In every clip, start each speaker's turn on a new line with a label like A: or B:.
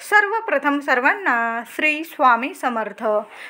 A: सर्वप्रथम सर्वांना श्री स्वामी समर्थ.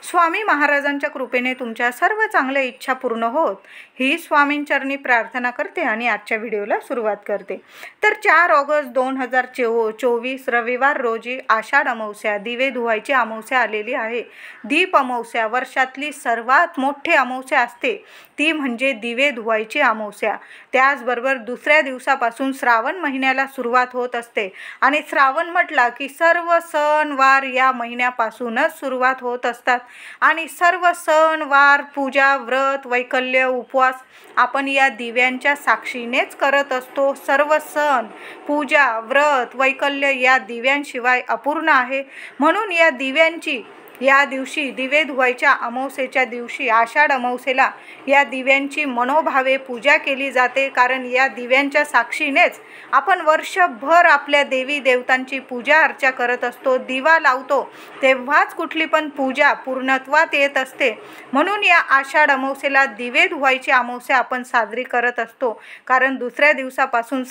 A: स्वामी महाराजांच्या कृपेने तुमच्या सर्व चांगल्या इच्छा पूर्ण होत ही स्वामींचरणी प्रार्थना करते आणि आजच्या व्हिडिओला सुरुवात करते. तर 4 ऑगस्ट 2024 रविवार रोजी आषाढ अमावस्या, दिवे धुवायची अमावस्या आलेली आहे. दीप अमावस्या वर्षातली सर्वात मोठी अमावस्या असते, ती म्हणजे दिवे धुवायची अमावस्या. त्याचबरोबर दुसऱ्या दिवसापासून श्रावण महिन्याला सुरुवात होत असते आणि श्रावण म्हटला की सर्व सणवार या महिन्यापासूनच सुरुवात होत असतात आणि सर्व सणवार, पूजा, व्रत, वैकल्य, उपवास आपण या दिव्यांच्या साक्षीनेच करत असतो. सर्व सण, पूजा, व्रत, वैकल्य या दिव्यांशिवाय अपूर्ण आहे. म्हणून या दिवशी दिवे धुवायच्या अमावस्येच्या दिवशी आषाढ अमावस्येला या दिव्यांची मनोभावे पूजा केली जाते. कारण या दिव्यांच्या साक्षीनेच आपण वर्षभर आपल्या देवी देवतांची पूजा अर्चा करत असतो. दिवा लावतो तेव्हाच कुठली पण पूजा पूर्णत्वात येत असते. म्हणून या आषाढ अमावस्येला दिवे धुवायची अमावस्या आपण साजरी करत असतो. कारण दुसऱ्या दिवसापासून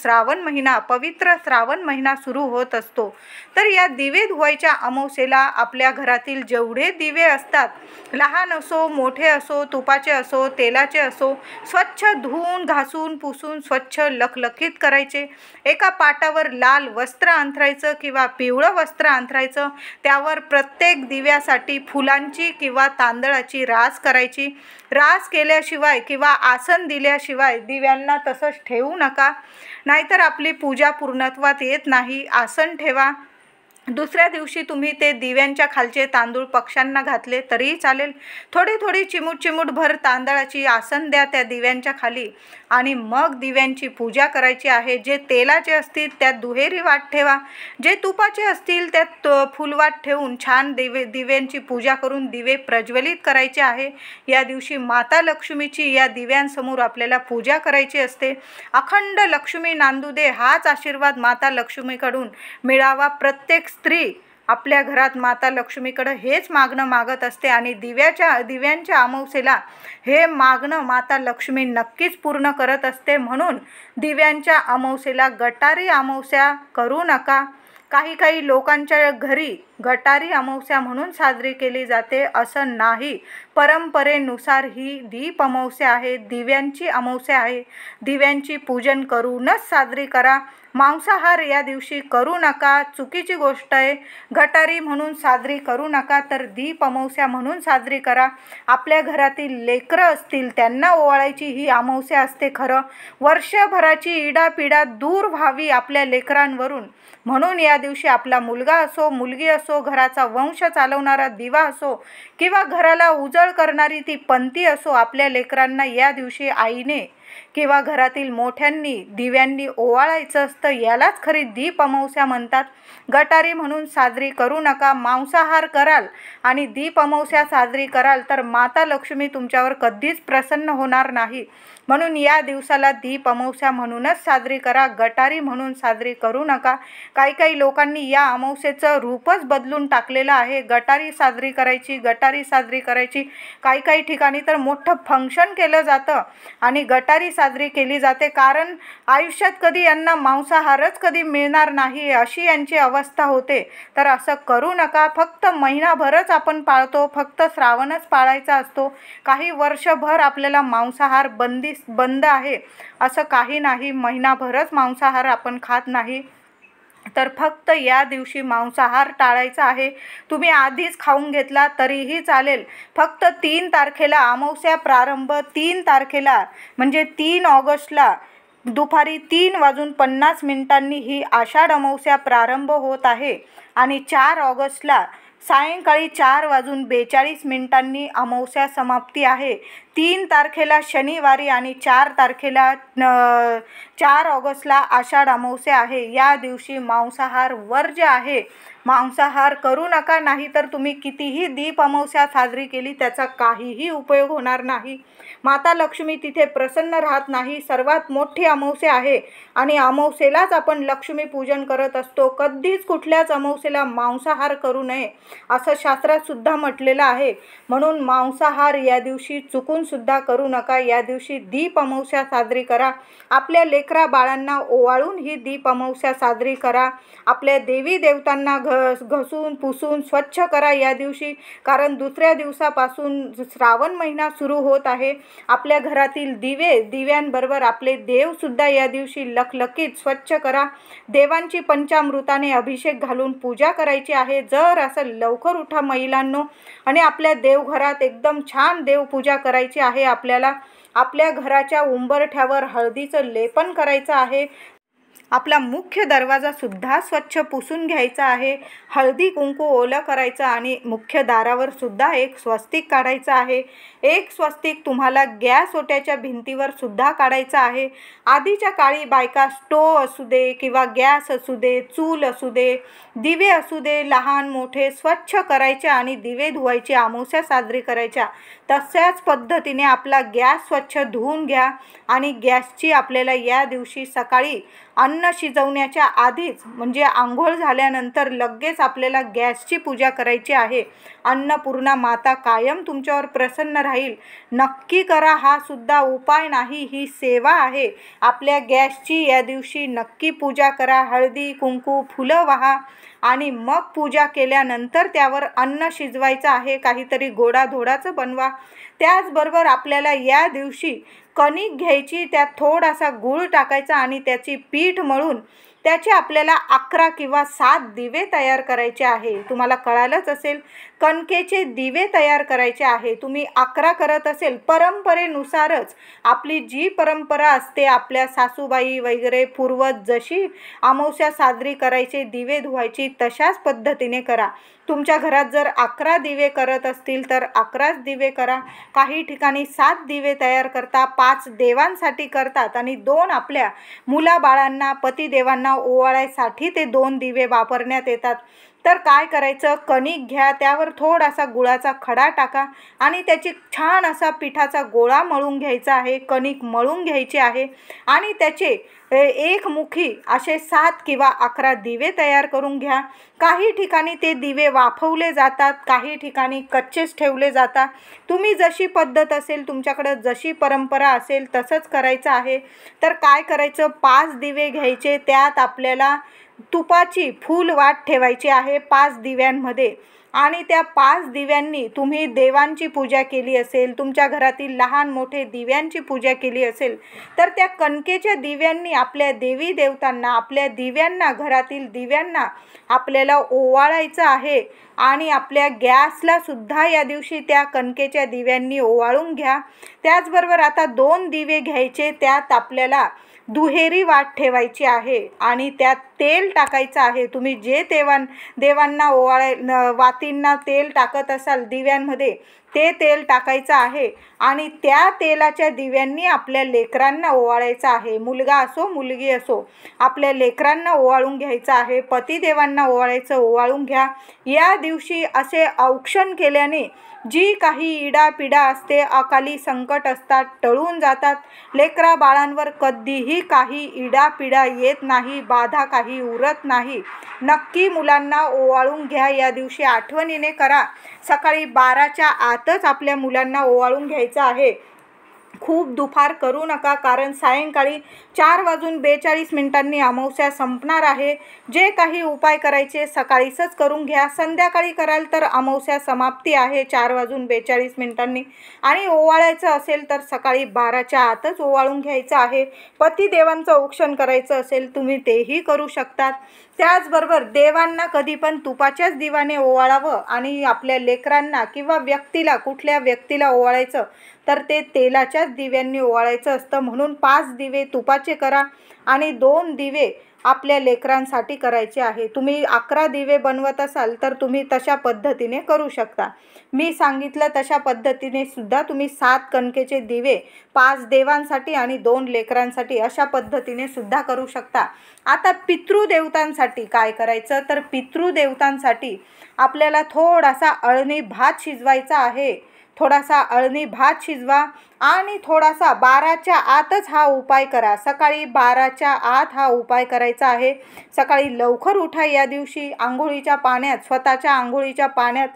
A: पवित्र श्रावण महिना सुरू होत असतो. तर या दिवे धुवायच्या अमावस्येला आपल्या घरातील जेवढे दिवे असतात, लहान असो, मोठे असो, तुपाचे असो, तेलाचे असो, स्वच्छ धुवून, घासून, पुसून स्वच्छ लखलखीत करायचे. एका पाटावर लाल वस्त्र अंथरायचं किंवा पिवळं वस्त्र अंथरायचं. त्यावर प्रत्येक दिव्यासाठी फुलांची किंवा तांदळाची रास करायची. रास केल्याशिवाय किंवा आसन दिल्याशिवाय दिव्यांना तसंच ठेवू नका, नाहीतर आपली पूजा पूर्णत्वात येत नाही. आसन ठेवा. दुसऱ्या दिवशी तुम्ही ते दिव्यांच्या खालचे तांदूळ पक्ष्यांना घातले तरीही चालेल. थोडी चिमूट भर तांदळाची आसन द्या त्या दिव्यांच्या खाली आणि मग दिव्यांची पूजा करायची आहे. जे तेलाचे असतील त्यात दुहेरी वाट ठेवा, जे तुपाचे असतील त्यात फुलवाट ठेवून छान दिव्यांची पूजा करून दिवे प्रज्वलित करायचे आहे. या दिवशी माता लक्ष्मीची या दिव्यांसमोर आपल्याला पूजा करायची असते. अखंड लक्ष्मी नांदू दे हाच आशीर्वाद माता लक्ष्मीकडून मिळावा. प्रत्येक स्त्री आपल्या घरात माता लक्ष्मीकडे हेच मागणं मागत असते आणि दिव्यांच्या अमावस्येला हे मागणं माता लक्ष्मी नक्कीच पूर्ण करत असते. म्हणून दिव्यांच्या अमावस्येला गटारी अमावस्या करू नका. काही लोकांच्या घरी गटारी अमावस्या म्हणून साजरी केली जाते असं नाही. परंपरेनुसार ही दीप अमावस्या आहे, दिव्यांची अमावस्या आहे. दिव्यांची पूजन करूनच साजरी करा. मांसाहार या दिवशी करू नका, चुकीची गोष्ट आहे. गटारी म्हणून साजरी करू नका, तर दीप अमावस्या म्हणून साजरी करा. आपल्या घरातील लेकरं असतील त्यांना ओवाळायची ही अमावस्या असते. खरं वर्षभराची इडापिडा दूर व्हावी आपल्या लेकरांवरून, म्हणून या दिवशी आपला मुलगा असो, मुलगी असो, घराचा वंश चालवणारा दिवा असो किंवा घराला उजळ करणारी ती पंथी असो, आपल्या लेकरांना या दिवशी आईने किंवा घरातील मोठ्यांनी दिव्यांनी ओवाळायचं असतं. यालाच खरी दीप अमावस्या म्हणतात. गटारी म्हणून साजरी करू नका. मांसाहार कराल आणि दीप अमावस्या साजरी कराल तर माता लक्ष्मी तुमच्यावर कधीच प्रसन्न होणार नाही. म्हणून या दिवसाला दीप अमावस्या म्हणूनच साजरी करा, गटारी म्हणून साजरी करू नका. काही लोकांनी या अमावस्येचं रूपच बदलून टाकलेलं आहे. गटारी साजरी करायची. काही ठिकाणी तर मोठं फंक्शन केलं जातं आणि गटारी साजरी केली जाते. कारण आयुष्यात कधी यांना मांसाहारच कधी मिळणार नाही अशी यांची अवस्था होते. तर असं करू नका. फक्त महिनाभरच आपण पाळतो, फक्त श्रावणच पाळायचा असतो. काही वर्षभर आपल्याला मांसाहार बंद आहे असं काही नाही. महिनाभरच मांसाहार आपण खात नाही, तर फक्त या दिवशी मांसाहार टाळायचा आहे. तुम्ही आधीच खाऊन घेतला तरीही चालेल. फक्त 3 तारखेला अमावस्या प्रारंभ, 3 तारखेला म्हणजे 3 ऑगस्टला दुपारी 3:50 ही आषाढ अमावस्या प्रारंभ होत आहे आणि 4 ऑगस्टला सायंकाळी 4:42 अमावस्या समाप्ती आहे. 3 तारखेला शनिवारी आणि 4 तारखेला 4 ऑगस्टला आषाढ अमावस्या आहे. या दिवशी मांसाहार वर्ज्य आहे. मांसाहार करू नका, नाही तर तुम्ही कितीही दीप अमावस्या साजरी केली त्याचा काहीही उपयोग होणार नाही. माता लक्ष्मी तिथे प्रसन्न राहत नाही. सर्वात मोठी अमावस्या आहे आणि अमावस्येलाच आपण लक्ष्मी पूजन करत असतो. कधीच कुठल्याच अमावस्येला मांसाहार करू नये असं शास्त्रात सुद्धा म्हटलेलं आहे. म्हणून मांसाहार या दिवशी चुकून बघून सुद्धा करू नका. या दिवशी दीप अमावस्या साजरी करा. आपल्या लेकरा बाळांना ओवाळून ही दीप अमावस्या साजरी करा. आपल्या देवी देवतांना घसून पुसून स्वच्छ करा या दिवशी, कारण दुसऱ्या दिवसापासून श्रावण महिना सुरू होत आहे. आपल्या घरातील दिव्यांबरोबर आपले देवसुद्धा या दिवशी लखलखीत स्वच्छ करा. देवांची पंचामृताने अभिषेक घालून पूजा करायची आहे. जर असं लवकर उठा महिलांनो, आणि आपल्या देवघरात एकदम छान देवपूजा करायची आहे. आपल्याला आपल्या घराच्या उंबरठ्यावर हळदीचं लेपन करायचं आहे. आपला मुख्य दरवाजा सुद्धा स्वच्छ पुसून घ्यायचा आहे. हळदी कुंकू ओलं करायचं आणि मुख्य दारावर सुद्धा एक स्वस्तिक काढायचं आहे. एक स्वस्तिक तुम्हाला गॅस ओट्याच्या भिंतीवर सुद्धा काढायचं आहे. आधीच्या काळी बायका स्टोव असू दे किंवा गॅस असू दे, चूल असू दे, दिवे असू दे, लहान मोठे स्वच्छ करायचे आणि दिवे धुवायचे, अमावस्या साजरी करायच्या. तशाच पद्धतीने आपला गॅस स्वच्छ धुवून घ्या. आणि गॅसची आपल्याला या दिवशी सकाळी अन्न शिजवण्याच्या आधीच म्हणजे आंघोळ झाल्यानंतर लगेच आपल्याला गॅसची पूजा करायची आहे. अन्नपूर्णा माता कायम तुमच्यावर प्रसन्न राहील. नक्की करा. हा सुद्धा उपाय नाही, ही सेवा आहे. आपल्या गॅसची या दिवशी नक्की पूजा करा. हळदी कुंकू फुलं वाहा आणि मग पूजा केल्यानंतर त्यावर अन्न शिजवायचं आहे. काहीतरी गोडाधोडाचं बनवा. त्याचबरोबर आपल्याला या दिवशी कणिक घ्यायची, त्यात थोडासा गूळ टाकायचा आणि त्याची पीठ मळून त्याचे आपल्याला 11 किंवा 7 दिवे तयार करायचे आहे. तुम्हाला कळालंच असेल, कणकेचे दिवे तयार करायचे आहे. तुम्ही 11 करत असेल, परंपरेनुसारच आपली जी परंपरा असते, आपल्या सासूबाई वगैरे पूर्वज जशी अमावस्या साजरी करायचे, दिवे धुवायची, तशाच पद्धतीने करा. तुमच्या घरात जर 11 दिवे करत असतील तर 11च दिवे करा. काही ठिकाणी 7 दिवे तयार करता, 5 देवांसाठी करतात आणि 2 आपल्या मुलाबाळांना पतिदेवांना ओवाळायसाठी ते 2 दिवे वापरण्यात येतात. तर काय करायचं, कणिक घ्या, त्यावर थोडासा गुळाचा खडा टाका आणि त्याची छान असा पिठाचा गोळा मळून घ्यायचा आहे. कणिक मळून घ्यायची आहे आणि त्याचे एकमुखी असे 7 किंवा 11 दिवे तयार करून घ्या. काही ठिकाणी ते दिवे वाफवले जातात, काही ठिकाणी कच्चेच ठेवले जातात. तुम्ही जशी पद्धत असेल, तुमच्याकडं जशी परंपरा असेल तसंच करायचं आहे. तर काय करायचं, 5 दिवे घ्यायचे, त्यात आपल्याला तुपाची फूल वाट ठेवायची आहे 5 दिव्यांमध्ये. आणि त्या 5 दिव्यांनी तुम्ही देवांची पूजा केली असेल, तुमच्या घरातील लहान मोठे दिव्यांची पूजा केली असेल, तर त्या कणकेच्या दिव्यांनी आपल्या देवी देवतांना, आपल्या दिव्यांना, घरातील दिव्यांना आपल्याला ओवाळायचं आहे. आणि आपल्या गॅसला सुद्धा या दिवशी त्या कणकेच्या दिव्यांनी ओवाळून घ्या. त्याचबरोबर आता 2 दिवे घ्यायचे, त्यात आपल्याला दुहेरी वाट ठेवायची आहे आणि त्यात तेल टाकायचं आहे. तुम्ही जे देवांना वातींना तेल टाकत असाल दिव्यांमध्ये, ते तेल टाकायचं आहे आणि त्या तेलाच्या दिव्यांनी आपल्या लेकरांना ओवाळायचं आहे. मुलगा असो मुलगी असो, आपल्या लेकरांना ओवाळून घ्यायचं आहे. पतिदेवांना ओवाळून घ्या. या दिवशी असे औक्षण केल्याने जी काही इडापिडा असते, अकाली संकट असतात, टळून जातात. लेकरा बाळांवर कधीही काही इडापिडा येत नाही, बाधा काही उरत नाही. नक्की मुलांना ओवाळून घ्या. या दिवशी आठवणीने करा. सकाळी 12च्या आतच आपल्या मुलांना ओवाळून घ्यायचं आहे. खूप दुपार करू नका, कारण सायंकाळी 4:42 अमावस्या संपणार आहे. जे काही उपाय करायचे सकाळीच करून घ्या. संध्याकाळी कराल तर अमावस्या समाप्ती आहे 4:42 आणि ओवाळायचं असेल तर सकाळी 12च्या आतच ओवाळून घ्यायचं आहे. पतिदेवांचं औक्षण करायचं असेल तुम्ही तेही करू शकतात. त्याचबरोबर देवांना कधी पण तुपाच्याच दिव्याने ओवाळावं आणि आपल्या लेकरांना किंवा कुठल्या व्यक्तीला ओवाळायचं तर ते तेलाच्याच दिव्यांनी ओवाळायचं असतं. म्हणून 5 दिवे तुपाचे करा आणि 2 दिवे आपल्या लेकरांसाठी करायचे आहे. तुम्ही 11 दिवे बनवत असाल तर तुम्ही तशा पद्धतीने करू शकता. मी सांगितलं तशा पद्धतीने सुद्धा तुम्ही 7 कणकेचे दिवे 5 देवांसाठी आणि 2 लेकरांसाठी अशा पद्धतीने सुद्धा करू शकता. आता पितृदेवतांसाठी काय करायचं, तर पितृदेवतांसाठी आपल्याला थोडासा अळणी भात शिजवायचा आहे. थोडासा अळणी भात शिजवा आणि थोडासा 12च्या आतच हा उपाय करा. सकाळी 12च्या आत हा उपाय करायचा आहे. सकाळी लवकर उठा. या दिवशी आंघोळीच्या पाण्यात, स्वतःच्या आंघोळीच्या पाण्यात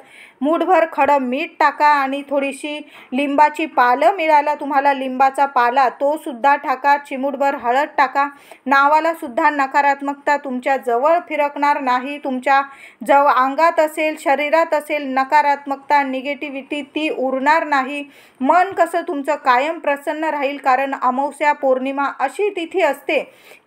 A: मूठभर खडं मीठ टाका आणि थोडीशी लिंबाची पालं मिळाला तुम्हाला, लिंबाचा पाला तो सुद्धा टाका. चिमूटभर हळद टाका. नावाला सुद्धा नकारात्मकता तुमच्या जवळ फिरकणार नाही. तुमच्या अंगात असेल, शरीरात असेल नकारात्मकता, निगेटिव्हिटी ती उरणार नाही. मन कसं तुमचं कायम प्रसन्न राहील. कारण अमावस्या पौर्णिमा अशी तिथी असते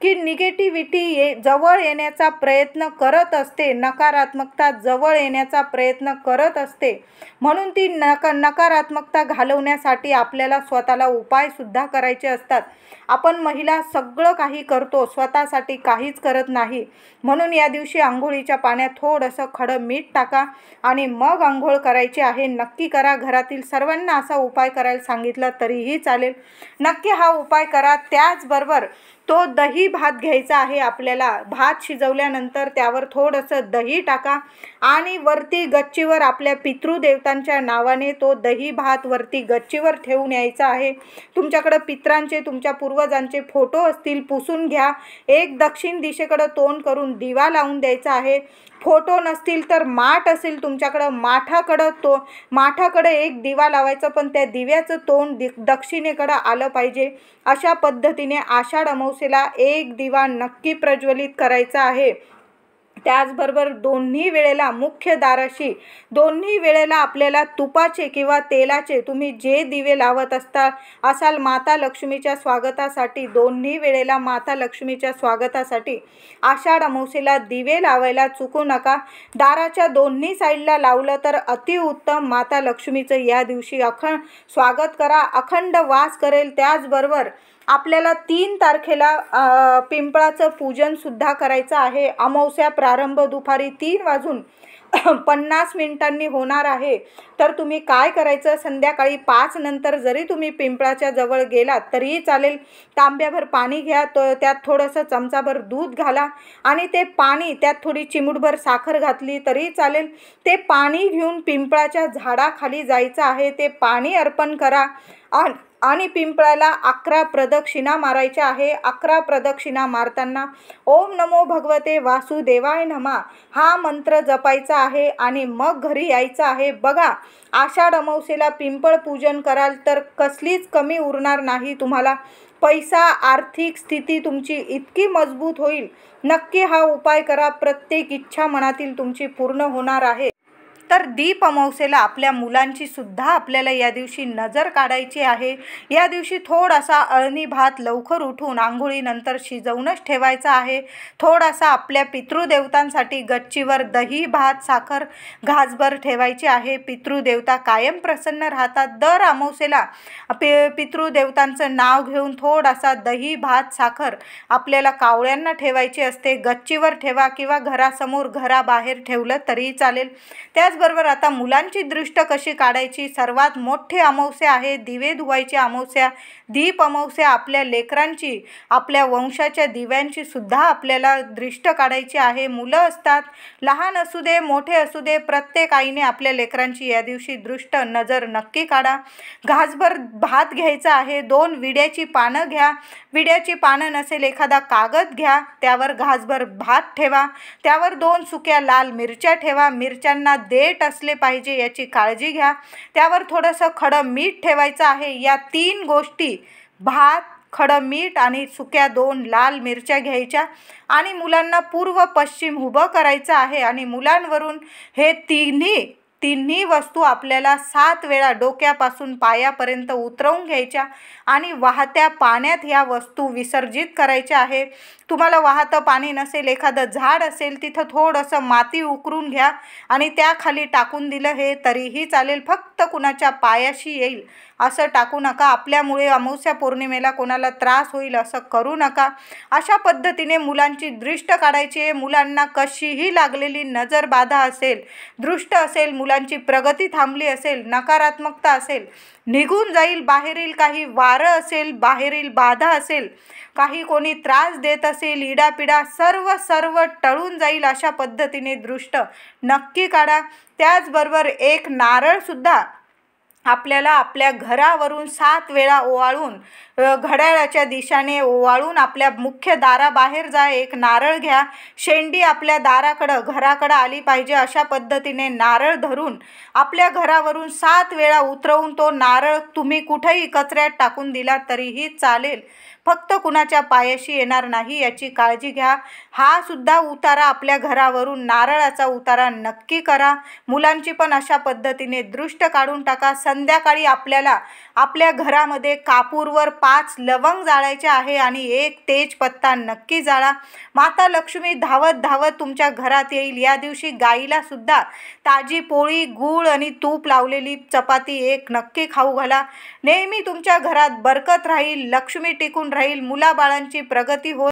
A: की निगेटिव्हिटी जवळ येण्याचा प्रयत्न करत असते, नकारात्मकता जवळ येण्याचा प्रयत्न करत असते. म्हणून ती नकारात्मकता घालवण्यासाठी आपल्याला स्वतःला उपाय सुद्धा करायचे असतात. आपण महिला सगळं काही करतो, स्वतःसाठी काहीच करत नाही. म्हणून या दिवशी आंघोळीच्या पाण्यात थोडंसं खडं मीठ टाका आणि मग आंघोळ करायची आहे. नक्की करा. घरातील सर्वांना असा उपाय करायला सांगितला तरीही चालेल. नक्की हा उपाय करा. त्याचबरोबर तो दही भात घ्यायचा आहे आपल्याला. भात शिजवल्यानंतर त्यावर थोडंसं दही टाका आणि वरती गच्चीवर आपल्या पितृदेवतांच्या नावाने तो दही भात वरती गच्चीवर ठेवून यायचा आहे. तुमच्याकडं पितरांचे, तुमच्या पूर्वजांचे फोटो असतील पुसून घ्या. एक दक्षिण दिशेकडं तोंड करून दिवा लावून द्यायचा आहे. फोटो नसतील तर माठ असेल तुमच्याकडं, माठाकडं एक दिवा लावायचा, पण त्या दिव्याचं तोंड दक्षिणेकडं आलं पाहिजे. अशा पद्धतीने आषाढ अमावस्येला एक दिवा नक्की प्रज्वलित करायचा आहे. त्याचबरोबर दोन्ही वेळेला मुख्य दाराशी दोन्ही वेळेला आपल्याला तुपाचे किंवा तेलाचे तुम्ही जे दिवे लावत असाल माता लक्ष्मीच्या स्वागतासाठी, दोन्ही वेळेला माता लक्ष्मीच्या स्वागतासाठी आषाढ अमावस्येला दिवे लावायला चुकू नका. दाराच्या दोन्ही साईडला लावलं तर अतिउत्तम. माता लक्ष्मीचं या दिवशी स्वागत करा, अखंड वास करेल. त्याचबरोबर आपल्याला 3 तारखेला पिंपळाचं पूजन सुद्धा करायचं आहे. अमावस्या प्रारंभ दुपारी 3:50 होणार आहे. तर तुम्ही काय करायचं, संध्याकाळी 5 नंतर जरी तुम्ही पिंपळाच्या जवळ गेलात तरीही चालेल. तांब्याभर पाणी घ्या, त्यात थोडंसं चमचाभर दूध घाला आणि ते पाणी त्यात थोडी चिमूटभर साखर घातली तरी चालेल. ते पाणी घेऊन पिंपळाच्या झाडाखाली जायचं आहे. ते पाणी अर्पण करा आणि पिंपळाला 11 प्रदक्षिणा मारायच्या आहे. 11 प्रदक्षिणा मारताना ओम नमो भगवते वासुदेवाय नमः हा मंत्र जपायचा आहे आणि मग घरी यायचं आहे. बघा, आषाढ अमावस्येला पिंपळ पूजन कराल तर कसलीच कमी उरणार नाही तुम्हाला. पैसा, आर्थिक स्थिती तुमची इतकी मजबूत होईल. नक्की हा उपाय करा. प्रत्येक इच्छा मनातील तुमची पूर्ण होणार आहे. तर दीप अमावस्येला आपल्या मुलांची सुद्धा आपल्याला या दिवशी नजर काढायची आहे. या दिवशी थोडासा अळणी भात लवकर उठून आंघोळीनंतर शिजवूनच ठेवायचा आहे. थोडासा आपल्या पितृदेवतांसाठी गच्चीवर दही भात साखर घासभर ठेवायची आहे. पितृदेवता कायम प्रसन्न राहतात. दर अमावस्येला पितृदेवतांचं नाव घेऊन थोडासा दही भात साखर आपल्याला कावळ्यांना ठेवायची असते. गच्चीवर ठेवा किंवा घरासमोर, घराबाहेर ठेवलं तरी चालेल. त्याचबरोबर आता मुलांची दृष्ट कशी काढायची. सर्वात मोठी अमावस्या आहे दिवे धुवायची अमावस्या. दीप अमावस्या आपल्या लेकरांची, आपल्या वंशाच्या दिव्यांची सुद्धा आपल्याला दृष्ट काढायची आहे. मुलं असतात, लहान असू दे मोठे असू दे, प्रत्येक आईने आपल्या लेकरांची या दिवशी दृष्ट नजर नक्की काढा. घासभर भात घ्यायचा आहे. 2 विड्याची पानं घ्या. विड्याची पानं नसेल एखादा कागद घ्या, त्यावर घासभर भात ठेवा. त्यावर 2 सुक्या लाल मिरच्या ठेवा. मिरच्यांना देठ असले पाहिजे याची काळजी घ्या. त्यावर थोडंसं खडं मीठ ठेवायचं आहे. या 3 गोष्टी, भात, खडं मीठ आणि सुक्या 2 लाल मिरच्या घ्यायच्या आणि मुलांना पूर्व पश्चिम उभं करायचं आहे आणि मुलांवरून हे तिन्ही वस्तू आपल्याला 7 वेळा डोक्यापासून पायापर्यंत उतरवून घ्यायच्या आणि वाहत्या पाण्यात ह्या वस्तू विसर्जित करायच्या आहे. तुम्हाला वाहतं पाणी नसेल, एखादं झाड असेल तिथं थोडंसं माती उकरून घ्या आणि त्याखाली टाकून दिलं हे तरीही चालेल. फक्त कुणाच्या पायाशी येईल असं टाकू नका. आपल्यामुळे अमावस्या पौर्णिमेला कोणाला त्रास होईल असं करू नका. अशा पद्धतीने मुलांची दृष्ट काढायची आहे. मुलांना कशीही लागलेली नजर बाधा असेल, दृष्ट असेल, मुलांची प्रगती थांबली असेल, नकारात्मकता असेल, निघून जाईल. बाहेरील काही वारं असेल, बाहेरील बाधा असेल, काही कोणी त्रास देत असेल, इडापिडा सर्व टळून जाईल. अशा पद्धतीने दृष्ट नक्की काढा. त्याचबरोबर एक नारळ सुद्धा आपल्याला आपल्या घरावरून 7 वेळा ओवाळून घड्याळाच्या दिशेने ओवाळून आपल्या मुख्य दाराबाहेर जा, एक नारळ घ्या, शेंडी आपल्या दाराकडं घराकडं आली पाहिजे अशा पद्धतीने नारळ धरून आपल्या घरावरून 7 वेळा उतरवून तो नारळ तुम्ही कुठेही कचऱ्यात टाकून दिला तरीही चालेल, फक्त कुणाच्या पायाशी येणार नाही याची काळजी घ्या. हा सुद्धा उतारा आपल्या घरावरून नारळाचा उतारा नक्की करा. मुलांची पण अशा पद्धतीने दृष्ट काढून टाका. संध्याकाळी आपल्याला आपल्या घरामध्ये कापूरवर 5 लवंग जाळायचे आहे आणि 1 तेजपत्ता नक्की जाळा. माता लक्ष्मी धावत धावत तुमच्या घरात येईल. या दिवशी गाईला सुद्धा ताजी पोळी, गूळ आणि तूप लावलेली चपाती 1 नक्की खाऊ घाला. नेहमी तुमच्या घरात बरकत राहील, लक्ष्मी टिकून राहील, मुलाबाळांची प्रगती होईल.